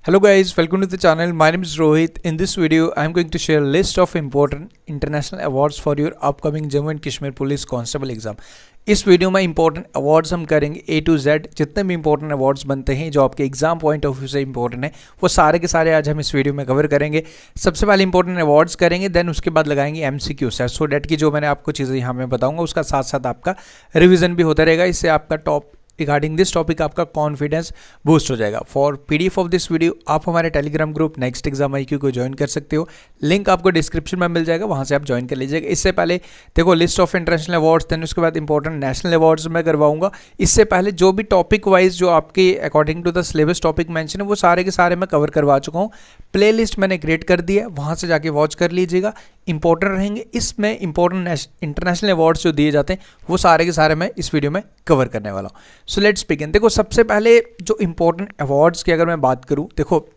Hello guys, welcome to the channel. My name is Rohit. In this video, I am going to share a list of important international awards for your upcoming Jammu and Kashmir Police Constable exam. इस video में important awards हम करेंगे A to Z, जितने भी important awards बनते हैं जो आपके एग्जाम पॉइंट ऑफ व्यू से इंपॉर्टेंट है वो सारे के सारे आज हम इस वीडियो में कवर करेंगे। सबसे पहले इंपॉर्टेंट अवार्ड्स करेंगे, देन उसके बाद लगाएंगे MCQ सेट, सो डेट की जो मैंने आपको चीज़ें यहाँ में बताऊंगा उसका साथ साथ आपका रिविजन भी होता रहेगा। इससे आपका टॉप रिगार्डिंग दिस टॉपिक आपका कॉन्फिडेंस बूस्ट हो जाएगा। For PDF of this video आप हमारे Telegram group next exam IQ को ज्वाइन कर सकते हो, लिंक आपको डिस्क्रिप्शन में मिल जाएगा, वहाँ से आप ज्वाइन कर लीजिएगा। इससे पहले देखो list of international awards, then उसके बाद इंपॉर्टेंट नेशनल अवार्ड्स मैं करवाऊंगा। इससे पहले जो भी टॉपिक वाइज जो आपके according to the syllabus topic mention है वो सारे के सारे मैं कवर करवा चुका हूँ। प्लेलिस्ट मैंने क्रिएट कर दी है, वहाँ से जाके वॉच कर लीजिएगा। इंपॉर्टेंट रहेंगे, इसमें इंपॉर्टेंट इंटरनेशनल अवार्ड्स जो दिए जाते हैं वो सारे के सारे मैं इस वीडियो में कवर करने वाला हूँ। So let's begin. देखो सबसे पहले जो इंपॉर्टेंट अवार्ड्स की अगर मैं बात करूँ, देखो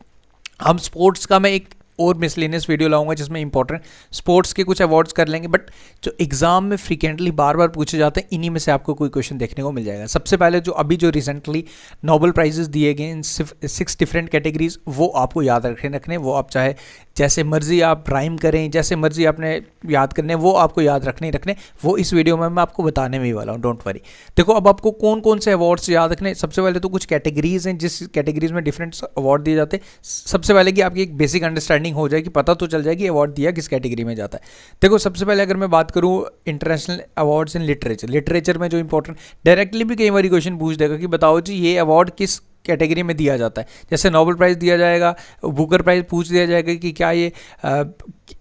हम स्पोर्ट्स का मैं एक और मिसलेनियस वीडियो लाऊंगा जिसमें इंपॉर्टेंट स्पोर्ट्स के कुछ अवार्ड्स कर लेंगे, बट जो एग्जाम में फ्रीक्वेंटली बार बार पूछे जाते हैं इन्हीं में से आपको कोई क्वेश्चन देखने को मिल जाएगा। सबसे पहले जो अभी जो रिसेंटली नोबेल प्राइजेस दिए गए इन 6 डिफरेंट कैटेगरीज, वो आपको याद रखने वो आप चाहे जैसे मर्जी आप राइम करें, जैसे मर्जी आपने याद करने, वो आपको याद रखने वो इस वीडियो में मैं आपको बताने में ही वाला हूँ, डोंट वरी। देखो अब आपको कौन कौन से अवार्ड्स याद रखने, सबसे पहले तो कुछ कैटेगरीज हैं जिस कैटेगरीज में डिफरेंट अवार्ड दिए जाते हैं। सबसे पहले कि आपकी एक बेसिक अंडरस्टैंडिंग हो जाए कि पता तो चल जाए कि अवार्ड दिया किस कैटेगरी में जाता है। देखो सबसे पहले अगर मैं बात करूँ इंटरनेशनल अवार्ड्स इन लिटरेचर में जो इंपॉर्टेंट डायरेक्टली भी कई बार क्वेश्चन पूछ देगा कि बताओ जी ये अवार्ड किस कैटेगरी में दिया जाता है। जैसे नोबेल प्राइज़ दिया जाएगा, बुकर प्राइज़ पूछ दिया जाएगा कि क्या ये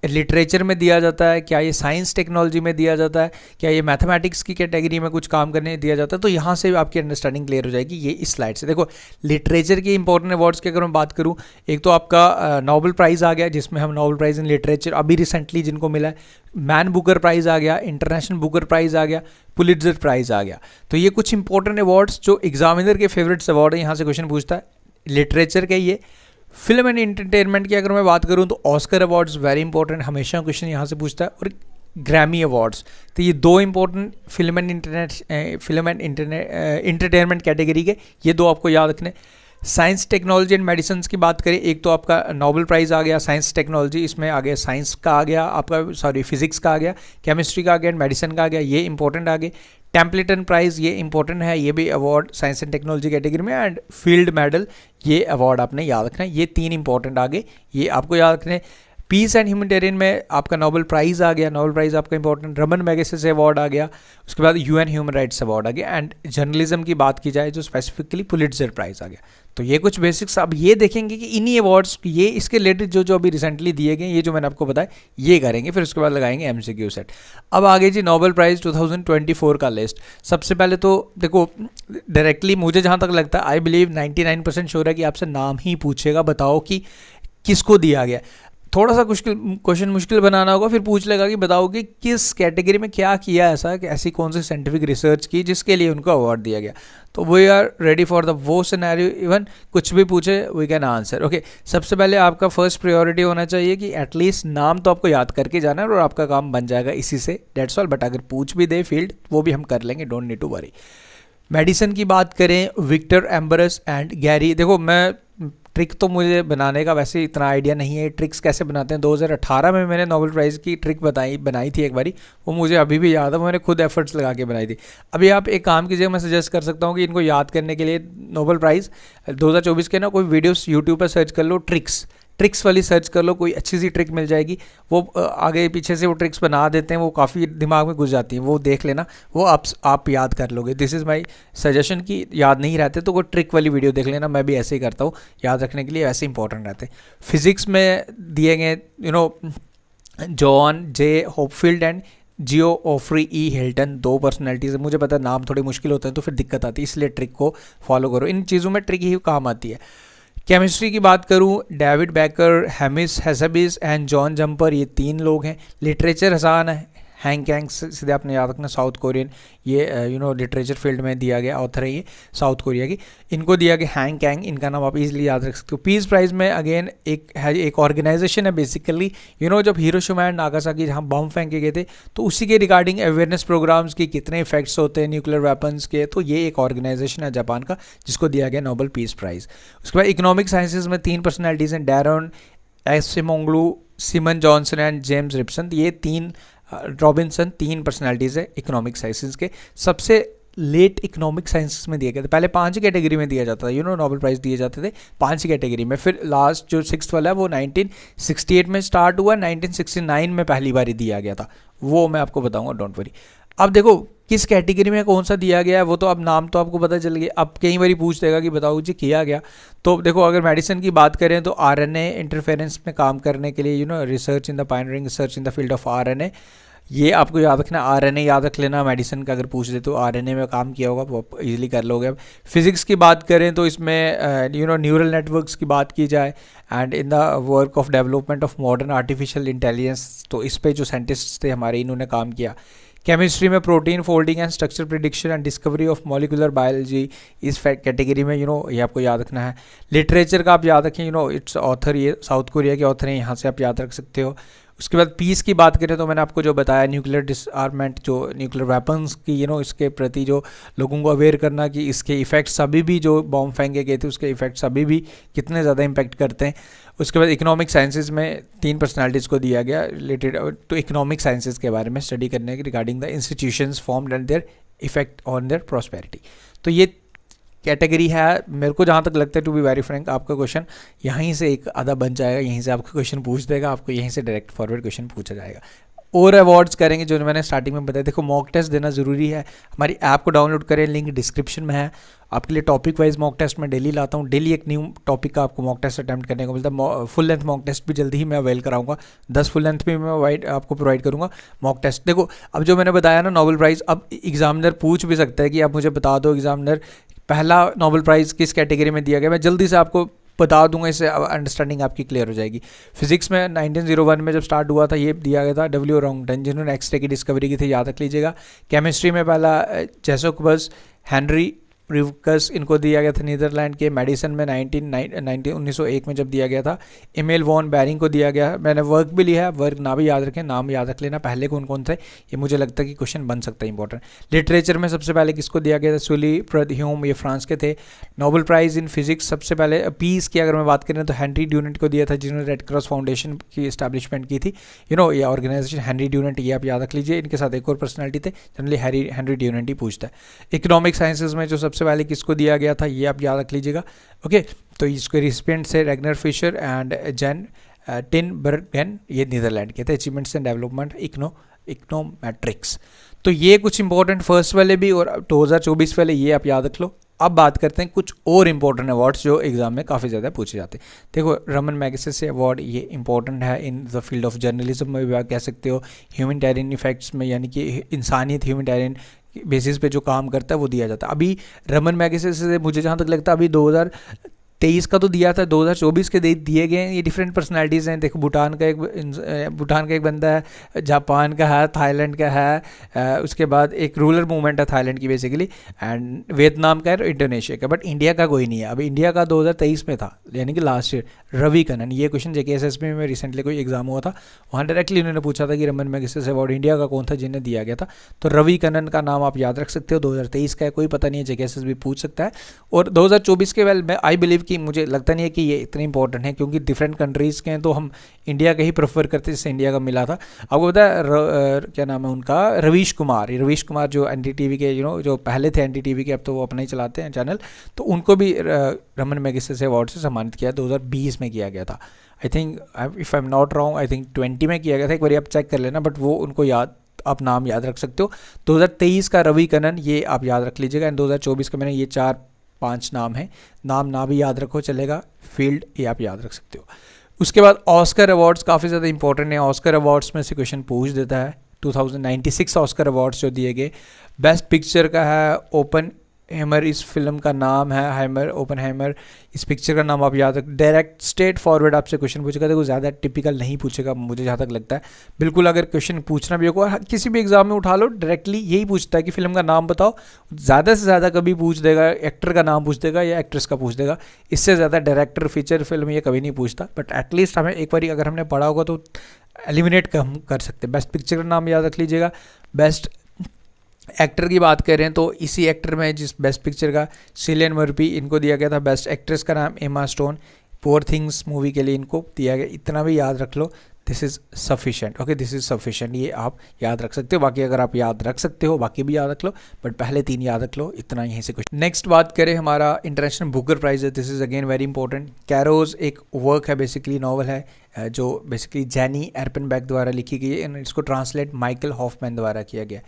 लिटरेचर में दिया जाता है, क्या ये साइंस टेक्नोलॉजी में दिया जाता है, क्या ये मैथमेटिक्स की कैटेगरी में कुछ काम करने दिया जाता है। तो यहाँ से आपकी अंडरस्टैंडिंग क्लियर हो जाएगी ये इस स्लाइड से। देखो लिटरेचर के इंपॉर्टेंट अवार्ड्स की अगर मैं बात करूँ, एक तो आपका नोबेल प्राइज़ आ गया जिसमें हम नोबेल प्राइज़ इन लिटरेचर अभी रिसेंटली जिनको मिला है, मैन बुकर प्राइज़ आ गया, इंटरनेशनल बुकर प्राइज़ आ गया, पुलिट्जर प्राइज़ आ गया। तो ये कुछ इंपॉर्टेंट अवार्ड्स जो एग्जामिनर के फेवरेट्स अवार्ड है, यहाँ से क्वेश्चन पूछता है लिटरेचर के। ये फिल्म एंड एंटरटेनमेंट की अगर मैं बात करूँ तो ऑस्कर अवार्ड्स वेरी इंपॉर्टेंट, हमेशा क्वेश्चन यहाँ से पूछता है। और ग्रैमी अवार्ड्स, तो ये दो important film and entertainment category के, ये दो आपको याद रखने। साइंस टेक्नोलॉजी एंड मेडिसिन की बात करें, एक तो आपका नोबेल प्राइज़ आ गया साइंस टेक्नोलॉजी, इसमें आ गया साइंस का आ गया आपका, सॉरी फिजिक्स का आ गया, केमिस्ट्री का आ गया एंड मेडिसिन का आ गया, ये इंपॉर्टेंट आ गए। टेम्पलेटन प्राइज़ ये इंपॉर्टेंट है, ये भी award science and technology category में। एंड फील्ड मेडल, ये अवार्ड आपने याद रखना है। ये 3 इंपॉर्टेंट आ गए, ये आपको याद रखने। पीस एंड ह्यूमैनिटेरियन में आपका नोबेल प्राइज़ आ गया, नोबेल प्राइज़ आपका इंपॉर्टेंट। रमन मैगसेसे अवार्ड आ गया, उसके बाद UN ह्यूमन राइट्स अवार्ड आ गया। एंड जर्नलिज्म की बात की जाए जो स्पेसिफिकली पुलिट्जर प्राइज़ आ गया। तो ये कुछ बेसिक्स अब ये देखेंगे कि इन्हीं अवार्ड्स ये इसके रिलेटेड जो अभी रिसेंटली दिए गए, ये जो मैंने आपको बताया ये करेंगे, फिर उसके बाद लगाएंगे MCQ सेट। अब आगे जी नोबेल प्राइज़ 2024 का लिस्ट। सबसे पहले तो देखो डायरेक्टली मुझे जहाँ तक लगता है, आई बिलीव 99% श्योर है कि आपसे नाम ही पूछेगा, बताओ कि किसको दिया गया। थोड़ा सा क्वेश्चन मुश्किल बनाना होगा, फिर पूछ लेगा कि बताओ कि किस कैटेगरी में क्या किया ऐसा, कि ऐसी कौन सी साइंटिफिक रिसर्च की जिसके लिए उनको अवार्ड दिया गया। तो we are ready for the वो सिनेरियो, इवन कुछ भी पूछे वी कैन आंसर। ओके, सबसे पहले आपका फर्स्ट प्रायोरिटी होना चाहिए कि एटलीस्ट नाम तो आपको याद करके जाना है और आपका काम बन जाएगा इसी से, डेट्स ऑल। बट अगर पूछ भी दे फील्ड वो भी हम कर लेंगे, don't need to worry. Medicine की बात करें, विक्टर एम्बरस एंड गैरी। देखो मैं ट्रिक तो मुझे बनाने का वैसे इतना आइडिया नहीं है, ट्रिक्स कैसे बनाते हैं। 2018 में मैंने नोबेल प्राइज़ की ट्रिक बनाई थी एक बारी, वो मुझे अभी भी याद है, मैंने खुद एफर्ट्स लगा के बनाई थी। अभी आप एक काम कीजिए, मैं सजेस्ट कर सकता हूँ कि इनको याद करने के लिए नोबेल प्राइज़ 2024 के ना कोई वीडियोस यूट्यूब पर सर्च कर लो, ट्रिक्स वाली सर्च कर लो, कोई अच्छी सी ट्रिक मिल जाएगी। वो आगे पीछे से वो ट्रिक्स बना देते हैं, वो काफ़ी दिमाग में घुस जाती हैं, वो देख लेना, वो आप याद कर लोगे। दिस इज़ माय सजेशन कि याद नहीं रहते तो कोई ट्रिक वाली वीडियो देख लेना, मैं भी ऐसे ही करता हूँ, याद रखने के लिए ऐसे इंपॉर्टेंट रहते हैं। फिजिक्स में दिए गए John J Hopfield and Geoffrey E Hinton, 2 personalities. मुझे पता है नाम थोड़े मुश्किल होते हैं तो फिर दिक्कत आती है, इसलिए ट्रिक को फॉलो करो, इन चीज़ों में ट्रिक ही काम आती है। केमिस्ट्री की बात करूं, David Baker, Demis Hassabis and John Jumper, ये 3 लोग हैं। लिटरेचर आसान है, हैंग कैंग, सीधे आपने याद रखना साउथ कोरियन, ये लिटरेचर फील्ड में दिया गया ऑथर है ये साउथ कोरिया की, इनको दिया गया हैंग कैंग, इनका नाम आप इजीली याद रख सकते हो। पीस प्राइज़ में अगेन एक ऑर्गेनाइजेशन है बेसिकली, जब हिरोशिमा एंड नागासाकी जहाँ बम फेंके गए थे तो उसी के रिगार्डिंग अवेयरनेस प्रोग्राम्स की कितने इफेक्ट्स होते हैं न्यूक्लियर वेपन्स के, तो ये एक ऑर्गेनाइजेशन है जापान का जिसको दिया गया नोबेल पीस प्राइज़। उसके बाद इकोनॉमिक साइंसेज में 3 पर्सनैलिटीज़ हैं, डैरन एसिमोंग्लू, सिमन जॉनसन एंड जेम्स रिप्सन, ये 3 रॉबिन्सन 3 पर्सनैलिटीज़ है इकोनॉमिक साइंसेज के। सबसे लेट इकोनॉमिक साइंसेस में दिया गया था, पहले 5 ही कैटेगरी में दिया जाता था, नोबेल प्राइज़ दिए जाते थे 5 ही कैटेगरी में। फिर लास्ट जो 6th वाला है वो 1968 में स्टार्ट हुआ, 1969 में पहली बार दिया गया था, वो मैं आपको बताऊंगा, डोंट वरी। अब देखो किस कैटेगरी में कौन सा दिया गया है वो तो अब नाम तो आपको पता चल गया, अब कई बार पूछ देगा कि बताओ जी किया गया। तो देखो अगर मेडिसिन की बात करें तो आरएनए इंटरफेरेंस में काम करने के लिए research in the pioneering research in the field of RNA, ये आपको याद रखना, आरएनए याद रख लेना। मेडिसिन का अगर पूछ दे तो आरएनए में काम किया होगा, वो इजीली कर लोगे। अब फिजिक्स की बात करें तो इसमें न्यूरल नेटवर्क्स की बात की जाए and in the work of development of modern artificial intelligence, तो इस पे जो साइंटिस्ट थे हमारे इन्होंने काम किया। केमिस्ट्री में protein folding and structure prediction and discovery of molecular biology, इस कैटेगरी में ये आपको याद रखना है। लिटरेचर का आप याद रखें, इट्स ऑथर ये साउथ कोरिया के ऑथर हैं, यहाँ से आप याद रख सकते हो। उसके बाद पीस की बात करें तो मैंने आपको जो बताया न्यूक्लियर डिसआर्ममेंट, जो न्यूक्लियर वेपन्स की इसके प्रति जो लोगों को अवेयर करना कि इसके इफ़ेक्ट्स अभी भी जो बॉम्ब फेंके गए थे उसके इफ़ेक्ट्स अभी भी कितने ज़्यादा इम्पैक्ट करते हैं। उसके बाद इकोनॉमिक साइंसेज में 3 पर्सनालिटीज़ को दिया गया रिलेटेड टू इकोनॉमिक साइंसेज के बारे में स्टडी करने के regarding the institutions formed and their effect on their prosperity. तो ये कैटेगरी है। मेरे को जहाँ तक लगता है टू बी वेरी फ्रैंक आपका क्वेश्चन यहीं से एक आधा बन जाएगा, यहीं से आपका क्वेश्चन पूछ देगा, आपको यहीं से डायरेक्ट फॉरवर्ड क्वेश्चन पूछा जाएगा। और अवार्ड्स करेंगे जो मैंने स्टार्टिंग में बताया, देखो मॉक टेस्ट देना ज़रूरी है। हमारी ऐप को डाउनलोड करें, लिंक डिस्क्रिप्शन में है। आपके लिए टॉपिक वाइज मॉक टेस्ट मैं डेली लाता हूँ, डेली एक न्यू टॉपिक का आपको मॉक टेस्ट अटैम्प्ट करने को मिलता है। फुल लेंथ मॉक टेस्ट भी जल्दी ही मैं अवेल कराऊंगा, 10 फुल लेंथ भी मैं आपको प्रोवाइड करूँगा मॉक टेस्ट। देखो अब जो मैंने बताया ना नोबेल प्राइज़, अब एग्जामिनर पूछ भी सकता है कि आप मुझे बता दो एग्जामिनर पहला नोबेल प्राइज़ किस कैटेगरी में दिया गया, मैं जल्दी से आपको बता दूंगा, इससे अंडरस्टैंडिंग आपकी क्लियर हो जाएगी। फिजिक्स में 1901 में जब स्टार्ट हुआ था ये दिया गया था डब्ल्यू रॉन्गटन, जिन्होंने एक्सरे की डिस्कवरी की थी, याद रख लीजिएगा। केमिस्ट्री में पहला जैकोबस हेनरी रिवकस, इनको दिया गया था नीदरलैंड के। मेडिसिन में 1901 में जब दिया गया था एमिल वॉन बेरिंग को दिया गया। मैंने वर्क भी लिया है, वर्क ना भी याद रखें, नाम याद रख लेना पहले कौन कौन थे, ये मुझे लगता है कि क्वेश्चन बन सकता है इंपॉर्टेंट। लिटरेचर में सबसे पहले किसको दिया गया था, सुली प्रदह्योम, ये फ्रांस के थे। नोबेल प्राइज़ इन फिजिक्स सबसे पहले पीस की अगर मैं बात करें तो हेनरी ड्यूनेंट को दिया था, जिन्होंने रेड क्रॉस फाउंडेशन की इस्टेब्लिशमेंट की थी। ये ऑर्गेनाइजेशन हेनरी ड्यूनेंट, ये आप याद रख लीजिए। इनके साथ एक और पर्सनैलिटी थे, जनरली हेनरी ड्यूनेंट ही पूछता है। इकोनॉमिक साइंसेज में जो सबसे पहले किसको दिया गया था ये आप याद रख लीजिएगा। ओके, तो इसके रिसिपिएंट से रेगनर फिशर एंड जेन टिनबर्गन, ये नीदरलैंड के थे। Achievements and development econometrics. तो ये कुछ इंपॉर्टेंट फर्स्ट वाले भी और 2024 वाले ये आप याद रख लो। अब बात करते हैं कुछ और इंपॉर्टेंट अवार्ड्स जो एग्जाम में काफ़ी ज़्यादा पूछे जाते हैं। देखो रमन मैगसेसे अवार्ड, ये इंपॉर्टेंट है in the field of journalism में भी आप कह सकते हो। ह्यूमैनिटेरियन इफेक्ट्स में, यानी कि इंसानियत ह्यूमैनिटेरियन बेसिस पे जो काम करता है वो दिया जाता है। अभी रमन मैगसेसे से मुझे जहाँ तक लगता है अभी 2023 का तो दिया था, 2024 के दिए गए हैं। ये डिफरेंट पर्सनालिटीज़ हैं। देखो भूटान का एक बंदा है, जापान का है, थाईलैंड का है, उसके बाद एक रूरल मूवमेंट है थाईलैंड की बेसिकली, एंड वियतनाम का है, इंडोनेशिया का, बट इंडिया का कोई नहीं है। अभी इंडिया का 2023 में था, यानी कि लास्ट ईयर, रवि कन्नन। ये क्वेश्चन JKSSB में रिसेंटली कोई एग्जाम हुआ था, वहाँ डायरेक्टली उन्होंने पूछा था कि रमन मैगसेसे अवार्ड इंडिया का कौन था जिन्हें दिया गया था। तो रवि कन्नन का नाम आप याद रख सकते हो, 2023 का है, कोई पता नहीं है, JKSSB पूछ सकता है। और 2024 के वेल मैं आई बिलीव कि मुझे लगता नहीं है कि ये इतने इंपॉर्टेंट है, क्योंकि डिफरेंट कंट्रीज़ के हैं तो हम इंडिया का ही प्रेफर करते हैं, जिससे इंडिया का मिला था। आपको पता है क्या नाम है उनका, रवीश कुमार। रवीश कुमार जो NDTV के जो पहले थे NDTV के, अब तो वो अपना ही चलाते हैं चैनल, तो उनको भी रमन मैगसेसे अवार्ड से सम्मानित किया, 2020 में किया गया था। I think if I am not wrong, I think 20 में किया गया था, एक बार आप चेक कर लेना, बट वो उनको आप नाम याद रख सकते हो। 2023 का रवि कन्नन, ये आप याद रख लीजिएगा। एंड 2024 का मैंने ये 4-5 नाम हैं, नाम ना भी याद रखो चलेगा, फील्ड ये आप याद रख सकते हो। उसके बाद ऑस्कर अवार्ड्स काफ़ी ज़्यादा इंपॉर्टेंट है। ऑस्कर अवार्ड्स में से क्वेश्चन पूछ देता है। 2096 ऑस्कर अवार्ड्स जो दिए गए, बेस्ट पिक्चर का है हैमर इस फिल्म का नाम है, हैमर, ओपनहाइमर इस पिक्चर का नाम आप याद रख। डायरेक्ट स्ट्रेट फॉरवर्ड आपसे क्वेश्चन पूछेगा, देखो ज़्यादा टिपिकल नहीं पूछेगा मुझे जहाँ तक लगता है। बिल्कुल अगर क्वेश्चन पूछना भी होगा और किसी भी एग्जाम में उठा लो, डायरेक्टली यही पूछता है कि फिल्म का नाम बताओ। ज़्यादा से ज़्यादा कभी पूछ देगा एक्टर का नाम पूछ देगा या एक्ट्रेस का पूछ देगा, इससे ज़्यादा डायरेक्टर, फीचर फिल्म ये कभी नहीं पूछता। बट एटलीस्ट हमें एक बार अगर हमने पढ़ा होगा तो एलिमिनेट कम कर सकते हैं। बेस्ट पिक्चर का नाम याद रख लीजिएगा। बेस्ट एक्टर की बात करें तो इसी एक्टर में जिस बेस्ट पिक्चर का सिलियन मर्फी इनको दिया गया था। बेस्ट एक्ट्रेस का नाम Emma Stone, poor things movie के लिए इनको दिया गया। इतना भी याद रख लो, this is sufficient. Okay, this is sufficient, ये आप याद रख सकते हो। बाकी अगर आप याद रख सकते हो बाकी भी याद रख लो, बट पहले 3 याद रख लो, इतना यहीं से कुछ। नेक्स्ट बात करें हमारा इंटरनेशनल बुकर प्राइज है। This is again very important. कैरोज एक वर्क है, बेसिकली नॉवल है जो बेसिकली जैनी एर्पेनबैक द्वारा लिखी गई है एंड इसको ट्रांसलेट माइकल हॉफमैन द्वारा किया गया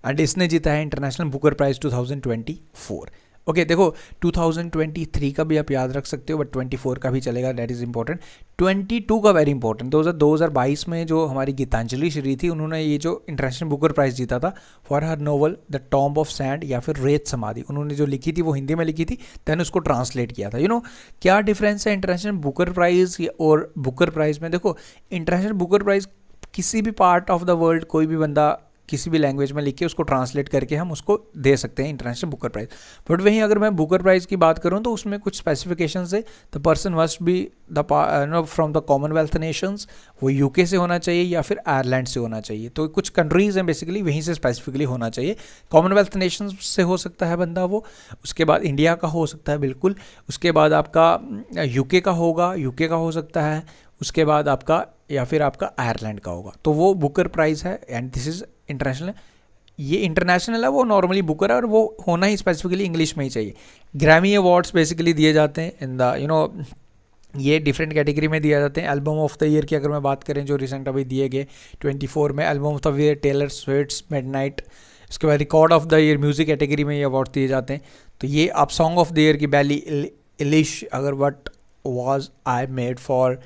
एंड इसने जीता है इंटरनेशनल बुकर प्राइज 2024। ओके, देखो 2023 का भी आप याद रख सकते हो बट 24 का भी चलेगा, दैट इज़ इंपॉर्टेंट। 22 का वेरी इंपॉर्टेंट। 2022 में जो हमारी गीतांजलि श्री थी उन्होंने ये जो इंटरनेशनल बुकर प्राइज जीता था for her novel the tomb of sand या फिर रेत समाधि। उन्होंने जो लिखी थी वो हिंदी में लिखी थी, दैन उसको ट्रांसलेट किया था। क्या डिफरेंस है इंटरनेशनल बुकर प्राइज और बुकर प्राइज में? देखो, इंटरनेशनल बुकर प्राइज किसी भी पार्ट ऑफ द वर्ल्ड कोई भी बंदा किसी भी लैंग्वेज में लिख के उसको ट्रांसलेट करके हम उसको दे सकते हैं इंटरनेशनल बुकर प्राइज। बट वहीं अगर मैं बुकर प्राइज की बात करूं तो उसमें कुछ स्पेसिफिकेशंस है। The person must be from the Commonwealth Nations, वो यूके से होना चाहिए या फिर आयरलैंड से होना चाहिए। तो कुछ कंट्रीज़ हैं बेसिकली, वहीं से स्पेसिफिकली होना चाहिए। कॉमनवेल्थ नेशंस से हो सकता है बंदा वो, उसके बाद इंडिया का हो सकता है बिल्कुल, उसके बाद आपका यूके का होगा, यूके का हो सकता है, उसके बाद आपका या फिर आपका आयरलैंड का होगा। तो वो बुकर प्राइज है एंड दिस इज़ इंटरनेशनल। ये इंटरनेशनल है, वो नॉर्मली बुकर है और वो होना ही स्पेसिफिकली इंग्लिश में ही चाहिए। ग्रैमी अवार्ड्स बेसिकली दिए जाते हैं इन द ये डिफरेंट कैटेगरी में दिए जाते हैं। एल्बम ऑफ द ईयर की अगर मैं बात करें जो रिसेंट अभी दिए गए 24 में, album of the year Taylor Swift Midnight. उसके बाद record of the year music category में ये अवार्ड दिए जाते हैं। तो ये आप सॉन्ग ऑफ द ईयर की बैली इलिश, अगर what was I made for,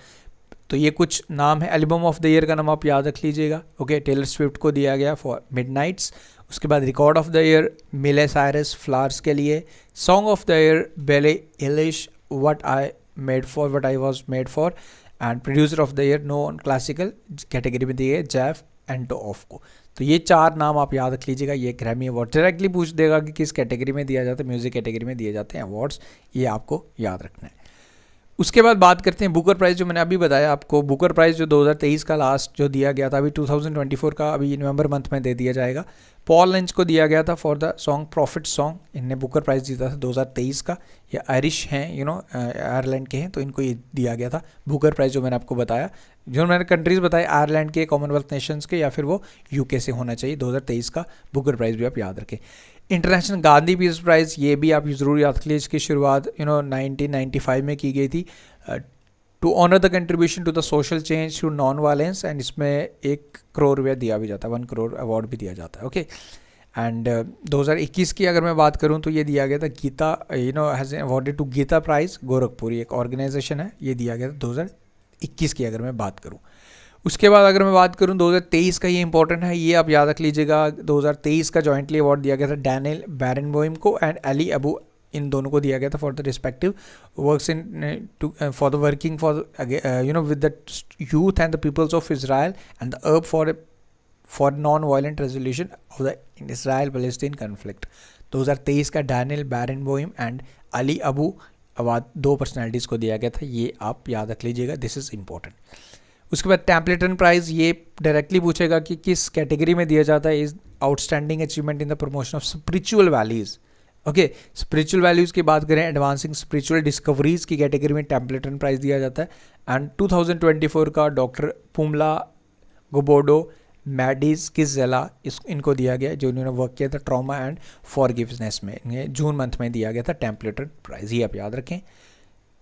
तो ये कुछ नाम है। एल्बम ऑफ द ईयर का नाम आप याद रख लीजिएगा। ओके, टेलर स्विफ्ट को दिया गया फॉर मिडनाइट्स। उसके बाद record of the year Miley Cyrus Flowers के लिए। Song of the year Billie Eilish what I was made for. And producer of the year non classical category में दिए Jeff एंटोऑफ को। तो ये 4 नाम आप याद रख लीजिएगा। ये ग्रैमी अवार्ड डायरेक्टली पूछ देगा कि किस कैटेगरी में दिया जाता है, म्यूजिक कैटेगरी में दिए जाते हैं अवार्ड्स, ये आपको याद रखना है। उसके बाद बात करते हैं बुकर प्राइज़, जो मैंने अभी बताया आपको। बुकर प्राइज़ जो 2023 का लास्ट जो दिया गया था, अभी 2024 का अभी नवंबर मंथ में दे दिया जाएगा। पॉल लंच को दिया गया था for the song profit song. इनने बुकर प्राइज़ जीता था 2023 का। ये आयरिश हैं, आयरलैंड के हैं, तो इनको ये दिया गया था बुकर प्राइज़ जो मैंने आपको बताया। जो मैंने कंट्रीज़ बताए आयरलैंड के, कॉमनवेल्थ नेशंस के या फिर वो यूके से होना चाहिए। 2023 का बुकर प्राइज़ भी आप याद रखें। इंटरनेशनल गांधी पीस प्राइज़, ये भी आप ज़रूर याद रखिए। इसकी शुरुआत 1995 में की गई थी to honour the contribution to the social change through non violence. And इसमें 1 करोड़ रुपया दिया भी जाता है, 1 करोड़ अवार्ड भी दिया जाता है। ओके, एंड 2021 की अगर मैं बात करूं तो ये दिया गया था Gita has awarded to Gita prize Gorakhpur, एक ऑर्गेनाइजेशन है, ये दिया गया था 2021 की अगर मैं बात करूं। उसके बाद अगर मैं बात करूं 2023 का, ये इंपॉर्टेंट है, ये आप याद रख लीजिएगा। 2023 का जॉइंटली अवार्ड दिया गया था डैनियल बैरनबोइम को एंड अली अबू, इन दोनों को दिया गया था for the respective works in for the working for with the youth and the peoples of Israel and the Arab for non violent resolution of the Israel Palestine conflict. 2023 का Daniel Barenboim and Ali Abu Awwad 2 personalities को दिया गया था, ये आप याद रख लीजिएगा, दिस इज़ इंपॉर्टेंट। उसके बाद टेम्पलेटन प्राइज़, ये डायरेक्टली पूछेगा कि किस कैटेगरी में दिया जाता है। Is outstanding achievement in the promotion of spiritual values. Okay, spiritual values की बात करें, एडवांसिंग स्पिरिचुअल डिस्कवरीज की कैटेगरी में टेम्पलेटन प्राइज़ दिया जाता है। एंड 2024 का डॉक्टर पुमला गोबोडो मैडिस किज़ेला, इनको दिया गया जो इन्होंने वर्क किया था ट्रॉमा एंड फॉरगिवनेस में। इन्हें जून मंथ में दिया गया था टेम्पलेटन प्राइज़, ये आप याद रखें।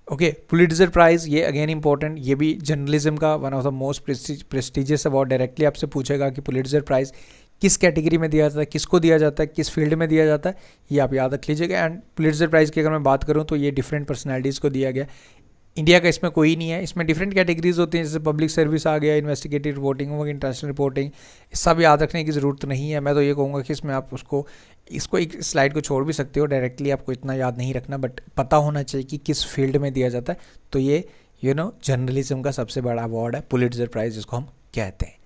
ओके, पुलिट्जर प्राइज़, ये अगेन इंपॉर्टेंट, ये भी जर्नलिज्म का one of the most prestigious award. Directly आपसे पूछेगा कि पुलिट्जर प्राइज़ किस कैटेगरी में दिया जाता है, किसको दिया जाता है, किस फील्ड में दिया जाता है, ये आप याद रख लीजिएगा। एंड पुलिट्जर प्राइज़ की अगर मैं बात करूँ तो ये डिफरेंट पर्सनैलिटीज़ को दिया गया। इंडिया का इसमें कोई नहीं है। इसमें डिफरेंट कैटेगरीज होती हैं, जैसे पब्लिक सर्विस आ गया, इन्वेस्टिगेटिव रिपोर्टिंग हो गई, इंटरनेशनल रिपोर्टिंग, सब याद रखने की ज़रूरत नहीं है। मैं तो ये कहूँगा कि इसमें आप इसको एक स्लाइड को छोड़ भी सकते हो, डायरेक्टली आपको इतना याद नहीं रखना, बट पता होना चाहिए कि किस फील्ड में दिया जाता है। तो ये जर्नलिज्म का सबसे बड़ा अवार्ड है, पुलिट्जर प्राइज़ जिसको हम कहते हैं।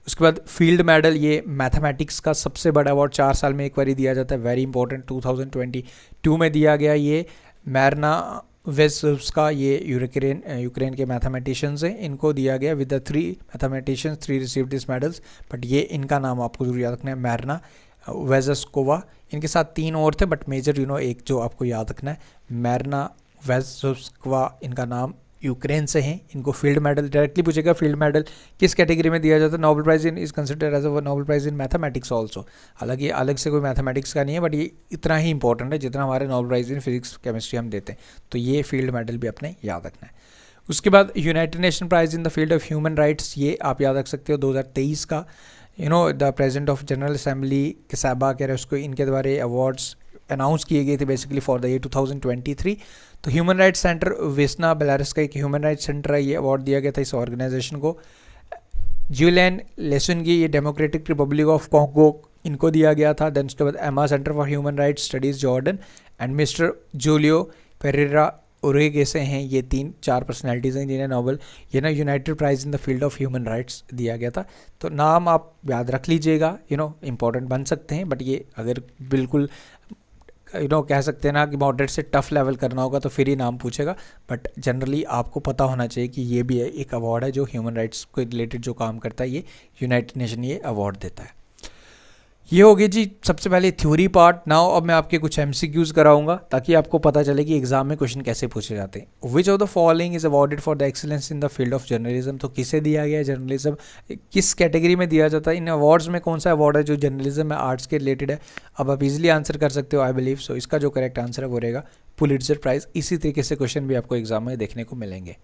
उसके बाद फील्ड मेडल, ये मैथमेटिक्स का सबसे बड़ा अवार्ड 4 साल में एक बार दिया जाता है, वेरी इंपॉर्टेंट। 2022 में दिया गया ये मैरना वेस्का, ये यूक्रेन के मैथमेटिशियंस हैं, इनको दिया गया with the 3 mathematicians 3 received this medals, but ये इनका नाम आपको जरूर याद रखना है, मैरना वेज़स्कोवा। इनके साथ 3 और थे, बट मेजर एक जो आपको याद रखना है, मैरना वेज़स्कोवा, इनका नाम यूक्रेन से हैं। इनको फील्ड मेडल डायरेक्टली पूछेगा, फील्ड मेडल किस कैटेगरी में दिया जाता है? Nobel prize is considered as a Nobel prize in mathematics also. हालांकि अलग से कोई मैथमेटिक्स का नहीं है, बट ये इतना ही इंपॉर्टेंट है जितना हमारे Nobel prize in physics chemistry हम देते हैं। तो ये फील्ड मेडल भी अपने याद रखना है। उसके बाद united nation prize in the field of human rights, ये आप याद रख सकते हो 2023 का। The president of general assembly के साहबा कह रहे उसको, इनके द्वारा अवार्ड्स अनाउंस किए गए थे बेसिकली फॉर द ईयर 2023। तो ह्यूमन राइट्स सेंटर वेस्ना बेलारस का एक ह्यूमन राइट्स सेंटर है, ये अवार्ड दिया गया था इस ऑर्गेनाइजेशन को। ज्यूलियन लेसन की, ये डेमोक्रेटिक रिपब्लिक ऑफ कॉन्गो, इनको दिया गया था। देन उसके बाद Amman Center for Human Rights Studies Jordan, and Mister Julio Pereyra Uruguay से हैं। ये 3-4 पर्सनैलिटीज़ हैं जिन्हें Nobel United Prize in the field of human rights दिया गया था। तो नाम आप याद रख लीजिएगा, इंपॉर्टेंट बन सकते हैं, बट ये अगर बिल्कुल कह सकते हैं ना कि मॉडरेट से टफ लेवल करना होगा तो फिर ही नाम पूछेगा, बट जनरली आपको पता होना चाहिए कि ये भी एक अवार्ड है जो ह्यूमन राइट्स को रिलेटेड जो काम करता है, ये यूनाइटेड नेशन ये अवार्ड देता है। ये हो गई जी सबसे पहले थ्योरी पार्ट। नाउ अब मैं आपके कुछ MCQs कराऊंगा ताकि आपको पता चले कि एग्जाम में क्वेश्चन कैसे पूछे जाते हैं। Which of the following is awarded for the excellence in the field of journalism, तो किसे दिया गया है जर्नलिज्म, किस कैटेगरी में दिया जाता है? इन अवार्ड्स में कौन सा अवार्ड है जो जर्नलिज्म में आर्ट्स के रिलेटेड है? अब आप इजिली आंसर कर सकते हो आई बिलीव सो। इसका जो करेक्ट आंसर है वो रहेगा पुलिट्जर प्राइज। इसी तरीके से क्वेश्चन भी आपको एग्जाम में देखने को मिलेंगे।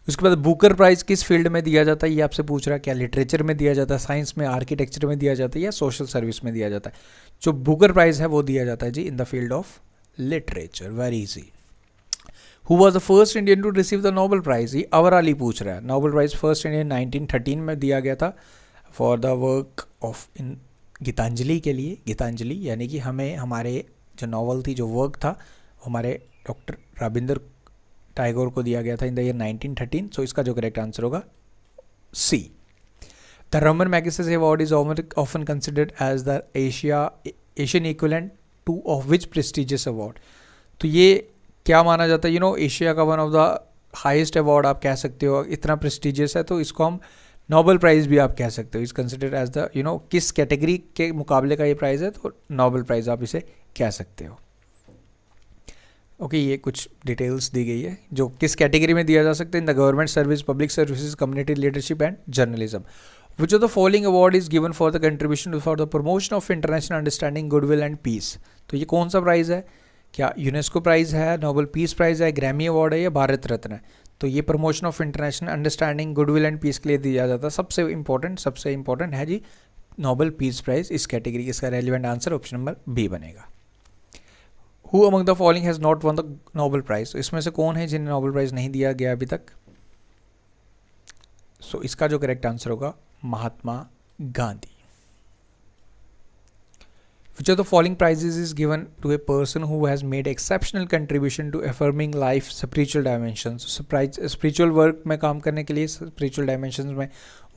उसके बाद बुकर प्राइज किस फील्ड में दिया जाता है, ये आपसे पूछ रहा है। क्या लिटरेचर में दिया जाता है, साइंस में, आर्किटेक्चर में दिया जाता है, या सोशल सर्विस में दिया जाता है? जो बुकर प्राइज है वो दिया जाता है जी in the field of literature. Very easy. Who was the first Indian to receive the Nobel prize, ये अवराली पूछ रहा है। नोबेल प्राइज फर्स्ट इंडियन 1913 में दिया गया था फॉर द वर्क ऑफ इन गीतांजलि के लिए। गीतांजलि यानी कि हमें हमारे जो नॉवल थी, जो वर्क था, हमारे डॉक्टर रविंद्र टैगोर को दिया गया था इन द ईयर 1913। सो इसका जो करेक्ट आंसर होगा C. The Ramon Magsaysay award is often considered as the Asian equivalent to of which prestigious award, तो ये क्या माना जाता है? एशिया का one of the highest award आप कह सकते हो, इतना प्रेस्टिजियस है तो इसको हम नोबेल प्राइज़ भी आप कह सकते हो। इज कंसिडर्ड एज द किस कैटेगरी के मुकाबले का ये प्राइज़ है, तो नोबेल प्राइज़ आप इसे कह सकते हो। ओके, ये कुछ डिटेल्स दी गई है जो किस कैटेगरी में दिया जा सकता है। In the government service, public services, community leadership and journalism. Which of the following award is given for the contribution for the promotion of international understanding, goodwill and peace, तो ये कौन सा प्राइज़ है? क्या यूनेस्को प्राइज़ है, Nobel peace prize है, Grammy award है, या भारत रत्न है? तो ये promotion of international understanding, goodwill and peace के लिए दिया जाता है। सबसे इंपॉर्टेंट है जी नोबेल पीस प्राइज़ इस कैटेगरी। इसका relevant answer option number B बनेगा। Who among the following has not won the Nobel prize, इसमें से कौन है जिन्हें नोबेल प्राइज नहीं दिया गया अभी तक? सो इसका जो करेक्ट आंसर होगा Mahatma Gandhi. Which of the following prizes is given to a person who has made exceptional contribution to affirming life spiritual dimensions? Spiritual work में काम करने के लिए, spiritual dimensions में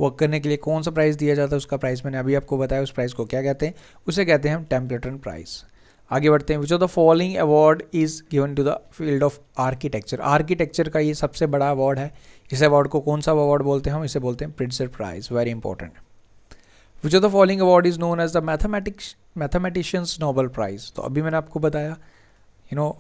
वर्क करने के लिए कौन सा प्राइज़ दिया जाता है? उसका प्राइज़ मैंने अभी आपको बताया। उस प्राइज़ को क्या कहते हैं? उसे कहते हैं हम टेम्पलेटन प्राइज़। आगे बढ़ते हैं। Which of the following award is given to the field of architecture, architecture का ये सबसे बड़ा अवार्ड है। इस अवार्ड को कौन सा अवार्ड बोलते हैं? हम इसे बोलते हैं Pritzker prize. Very important. Which of the following award is known as the mathematicians Nobel prize, तो अभी मैंने आपको बताया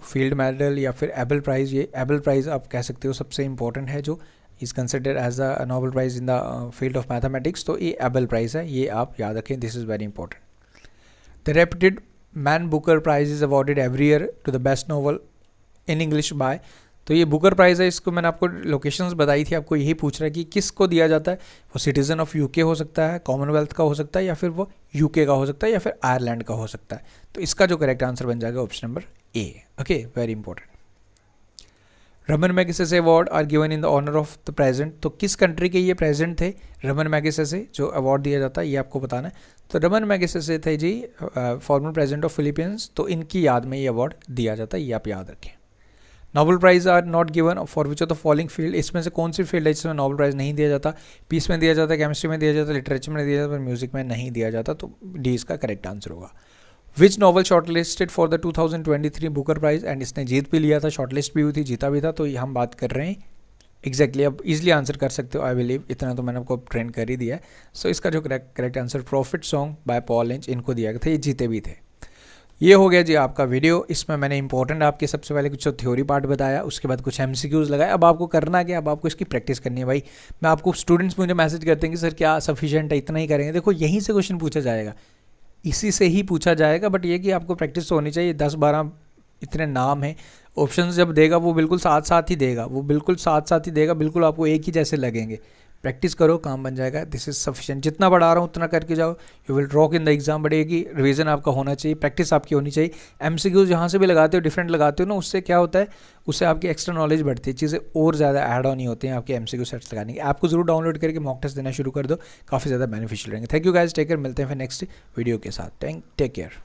फील्ड मेडल या फिर एबल प्राइज। ये एबल प्राइज आप कह सकते हो सबसे इंपॉर्टेंट है जो is considered as the Nobel prize in the field of mathematics, तो ये एबल प्राइज है, ये आप याद रखें। This is very important. The reputed man Booker prize is awarded every year to the best novel in English by, तो ये Booker price है। इसको मैंने आपको लोकेशंस बताई थी, आपको यही पूछ रहा है कि किसको दिया जाता है। वो सिटीज़न ऑफ यूके हो सकता है, कॉमनवेल्थ का हो सकता है, या फिर वो यूके का हो सकता है, या फिर आयरलैंड का हो सकता है। तो इसका जो करेक्ट आंसर बन जाएगा option number A. Okay, very important. Raman Magsaysay award are given in the honour of the present, तो किस कंट्री के ये प्रेजेंट थे रमन मैगसेसे जो अवार्ड दिया जाता है, ये आपको बताना है। तो रमन मैगसेसे थे जी फॉर्मर प्रेजिडेंट ऑफ फिलीपींस, तो इनकी याद में ये अवार्ड दिया जाता है, ये आप याद रखें। Nobel prize are not given for which of the following field, इसमें से कौन सी फील्ड है जिसमें नोबेल प्राइज नहीं दिया जाता? पीस में दिया जाता है, केमिस्ट्री में दिया जाता है, लिटरेचर में दिया जाता है, म्यूजिक में नहीं दिया जाता, तो डी इसका करेक्ट आंसर होगा। Which novel shortlisted for the 2023 Booker prize, and इसने जीत भी लिया था, शॉर्टलिस्ट भी हुई थी, जीता भी था, तो ये हम बात कर रहे हैं एग्जैक्टली अब इजीली आंसर कर सकते हो, आई बिलीव इतना तो मैंने आपको ट्रेन कर ही दिया है। सो इसका जो correct answer profit song by Paul lynch, इनको दिया गया था, ये जीते भी थे। ये हो गया जी आपका वीडियो, इसमें मैंने इंपॉर्टेंट आपके सबसे पहले कुछ थ्योरी पार्ट बताया, उसके बाद कुछ एमसीक्यूज लगाए। अब आपको करना क्या, अब आपको इसकी प्रैक्टिस करनी है भाई। मैं आपको स्टूडेंट्स मुझे मैसेज करते हैं कि सर क्या सफिशिएंट है, इतना ही करेंगे? देखो यहीं से क्वेश्चन पूछा जाएगा, इसी से ही पूछा जाएगा, बट ये कि आपको प्रैक्टिस तो होनी चाहिए। 10-12 इतने नाम हैं, ऑप्शंस जब देगा वो बिल्कुल साथ साथ ही देगा, वो बिल्कुल साथ साथ ही देगा, बिल्कुल आपको एक ही जैसे लगेंगे। प्रैक्टिस करो, काम बन जाएगा। दिस इज सफिशिएंट, जितना बढ़ा रहा हूँ उतना करके जाओ, you will rock in the exam. But एक ही रिवीजन आपका होना चाहिए, प्रैक्टिस आपकी होनी चाहिए। एमसीक्यूज जहाँ से भी लगाते हो, डिफरेंट लगाते हो ना, उससे क्या होता है, उससे आपकी एक्स्ट्रा नॉलेज बढ़ती है, चीज़ें और ज़्यादा ऐड ऑन ही होती हैं आपके एमसीक्यू सेट्स लगाने की। आपको जरूर डाउनलोड करके मॉक टेस्ट देना शुरू कर दो, काफ़ी ज़्यादा बेनिफिशियल रहेंगे। Thank you guys, take care, मिलते हैं फिर नेक्स्ट वीडियो के साथ। Take care.